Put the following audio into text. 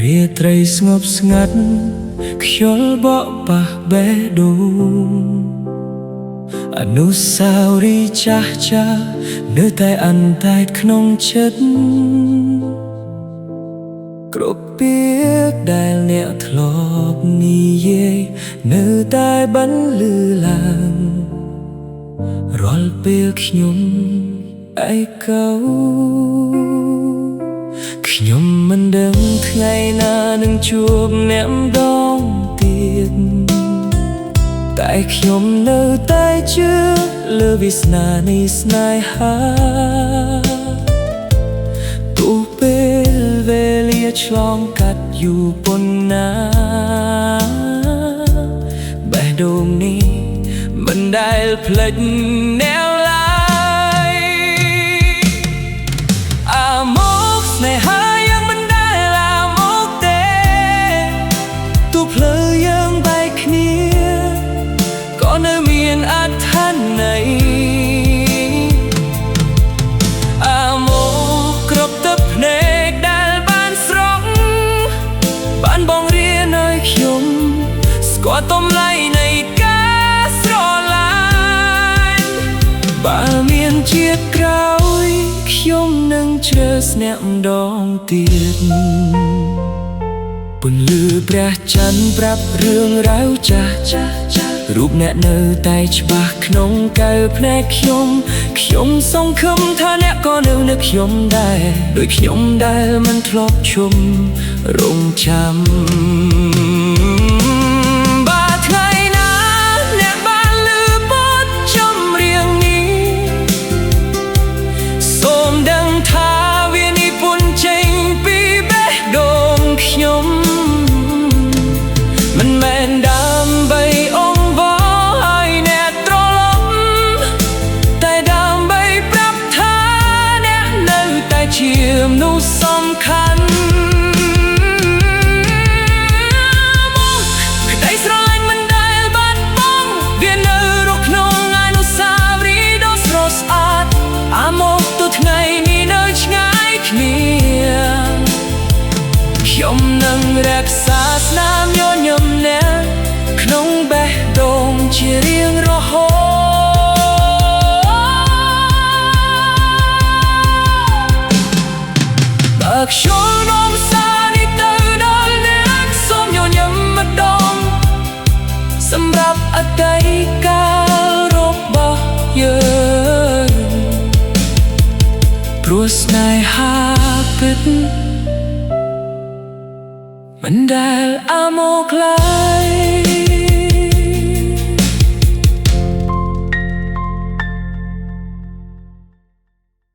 រាត្រីស្ងប់ស្ងាត់ខ្យល់បក់ប៉ះបេះដូងអនុស្សាវរីយ៍ចាស់ចាស់នៅតែអន្តែតក្នុងចិត្តគ្រប់ពាក្យដែលអ្នកធ្លាប់និយាយនៅតែបន្លឺឡើងរាល់ពេលខ្ញុំឯកោខ្ញុំមិនដឹងថ្ងៃណានឹងជួបអ្នកម្ដងទៀតតែខ្ញុំនៅតែជឿលើវាសនានៃស្នេហាទោះពេលវេលាឆ្លងកាត់យូរប៉ុណ្ណាបេះដូងនេះមិនដែលភ្លេចអ្នកឡើយអាមកស្នេហាยังមិនដែលអាមកទេទោះភ្លើយើងបែកគ្នាក៏នៅមានអត្ថន័យអាមកគ្រប់ទឹកភ្នែកដែលបានស្រង់បានបងរៀនឲ្យខ្ញុំស្គាល់តម្លៃនៃការស្រឡាញ់បើមានជាតិក្រោយខ្ញុំនឹងជ្រើសស្នាក់ម្ដងទៀតពន្លឺព្រះច័ន្ទប្រាប់រឿងរ៉ាវចាស់រូបអ្នកនៅតែច្បាស់ក្នុងកែវភ្នែកខ្ញុំសង្ឃឹមថាអ្នកក៏នៅនឹកខ្ញុំដែរដូចខ្ញុំដែលមិនធ្លាប់ឈុំរងចាំបើថ្ងៃណាអ្នកបានឮបទចម្រៀងនេះសូមដឹងថាវានិពន្ធចេញពីបេះដូងខ្ញុំមិនមែនដើម្បីអង្វរឲ្យអ្នកត្រឡប់តែដើម្បីប្រាប់ថាអ្នកនៅតែជាមនុស្សសំខាន់ក្តីស្រឡាញ់មិនដែលបាត់បង់វានៅរស់ក្នុងអនុស្សាវរីយ៍ដ៏ស្រស់ស្អាតអាមកទោះថ្ងៃនេះនៅឆ្ងាយគ្នាខ្ញុំនឹងរក្សាស្នាមញញឹមអ្នកក្នុងបេះដូងជារៀងរហូតបើខ្យល់នាំសារនេះទៅដល់អ្នកសូមញញឹមម្ដងសម្រាប់អតីតកាលរបស់យើងព្រោះស្នេហាពិតមិនដែលអាមកឡើយ